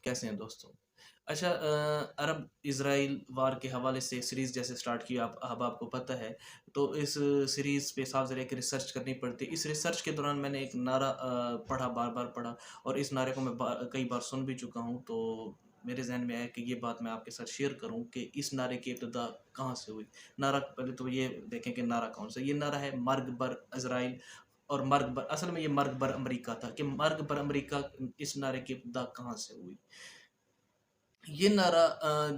कैसे हैं दोस्तों? अच्छा, अरब इज़राइल वार के हवाले से सीरीज़ जैसे स्टार्ट की अब आपको पता है, तो इस सीरीज़ पे साफ ज़रा एक रिसर्च करनी पड़ती है। इस रिसर्च के दौरान मैंने एक नारा पढ़ा, बार-बार पढ़ा और इस नारे को मैं कई बार सुन भी चुका हूँ, तो मेरे ज़हन में आया कि ये बात मैं आपके साथ शेयर करूँ कि इस नारे की इब्तिदा कहाँ से हुई। नारा पहले तो ये देखें कि नारा कौन-सा है। ये नारा है मर्ग बर इज़राइल और मर्ग बर, असल में ये मर्ग बर अमरीका था कि मर्ग बर अमरीका, इस नारे की इब्तिदा कहाँ से हुई। ये नारा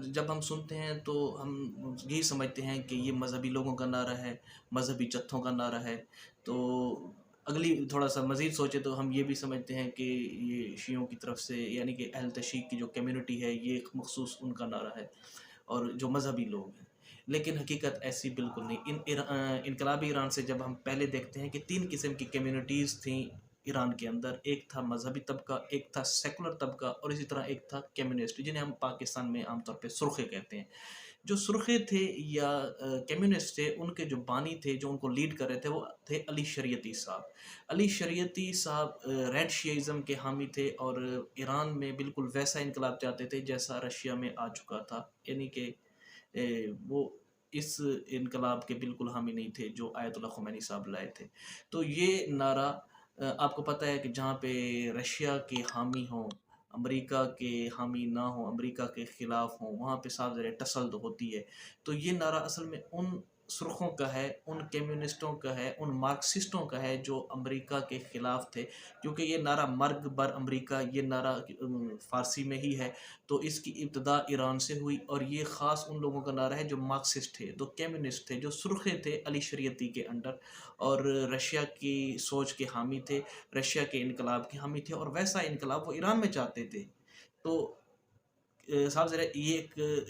जब हम सुनते हैं तो हम यही समझते हैं कि ये मज़हबी लोगों का नारा है, मज़हबी जत्थों का नारा है। तो अगली थोड़ा-सा मज़ीद सोचें तो हम ये भी समझते हैं कि ये शियों की तरफ से, यानी कि अहल तशय्युक की जो कम्युनिटी है, ये एक मख़सूस उनका नारा है और जो मज़हबी लोग हैं। लेकिन हकीकत ऐसी बिल्कुल नहीं। इनकलाबी ईरान से जब हम पहले देखते हैं कि 3 किस्म की कम्युनिटीज़ थीं ईरान के अंदर। एक था मज़हबी तबका, एक था सेकुलर तबका और इसी तरह एक था कम्युनिस्ट, जिन्हें हम पाकिस्तान में आमतौर पे सुर्खे कहते हैं। जो सुर्खे थे या कम्युनिस्ट थे, उनके जो बानी थे, जो उनको लीड कर रहे थे, वो थे अली शरीयती साहब। अली शरीयती साहब रेड शियाइज़्म के हामी थे और ईरान में बिल्कुल वैसा इनकलाब चाहते थे जैसा रशिया में आ चुका था। यानी कि वो इस इनकलाब के बिल्कुल हामी नहीं थे जो आयतुल्लाह ख़ुमैनी साहब लाए थे। तो ये नारा, आपको पता है कि जहाँ पे रशिया के हामी हों, अमेरिका के हामी ना हों, अमेरिका के ख़िलाफ़ हों, वहाँ पे साफ ज़रा टसल्द होती है। तो ये नारा असल में उन सुर्ख़ों का है, उन कम्युनिस्टों का है, उन मार्क्सिस्टों का है जो अमेरिका के ख़िलाफ़ थे। क्योंकि ये नारा मर्ग बर अमेरिका, ये नारा फ़ारसी में ही है, तो इसकी इब्तिदा ईरान से हुई और ये ख़ास उन लोगों का नारा है जो मार्क्सिस्ट थे, जो कम्युनिस्ट थे, जो सुर्खे थे अली शरीयती के अंडर और रशिया की सोच के हामी थे, रशिया के इनकलाब के हामी थे और वैसा इनकलाब वो ईरान में चाहते थे। तो साहब ज़रा ये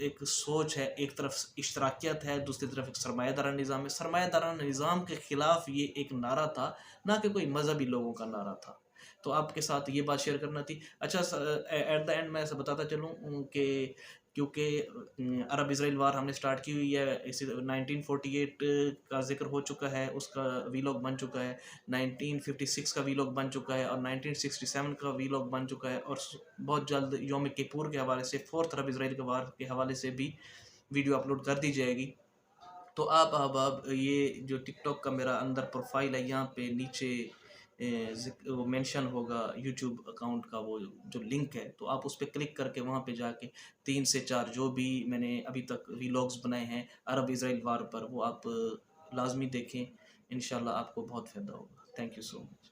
एक सोच है, एक तरफ इश्तराकियत है, दूसरी तरफ एक सरमायादाराना निज़ाम है। सरमायादाराना निज़ाम के ख़िलाफ़ ये एक नारा था, ना कि कोई मज़हबी लोगों का नारा था। तो आपके साथ ये बात शेयर करना थी। अच्छा, एट द एंड मैं ऐसा बताता चलूँ कि क्योंकि अरब इज़राइल वार हमने स्टार्ट की हुई है, इसी 1948 का ज़िक्र हो चुका है, उसका वीलॉग बन चुका है, 1956 का वीलॉग बन चुका है और 1967 का वीलॉग बन चुका है और बहुत जल्द यौम किप्पूर के हवाले से, फोर्थ अरब इज़राइल के वार के हवाले से भी वीडियो अपलोड कर दी जाएगी। तो आप अब ये जो टिकटॉक का मेरा अंदर प्रोफाइल है, यहाँ पे नीचे वो मेंशन होगा यूट्यूब अकाउंट का, वो जो लिंक है, तो आप उस पे क्लिक करके वहाँ पे जाके 3 से 4 जो भी मैंने अभी तक व्लॉग्स बनाए हैं अरब इज़राइल वार पर, वो आप लाज़मी देखें। इंशाल्लाह आपको बहुत फ़ायदा होगा। Thank you so much.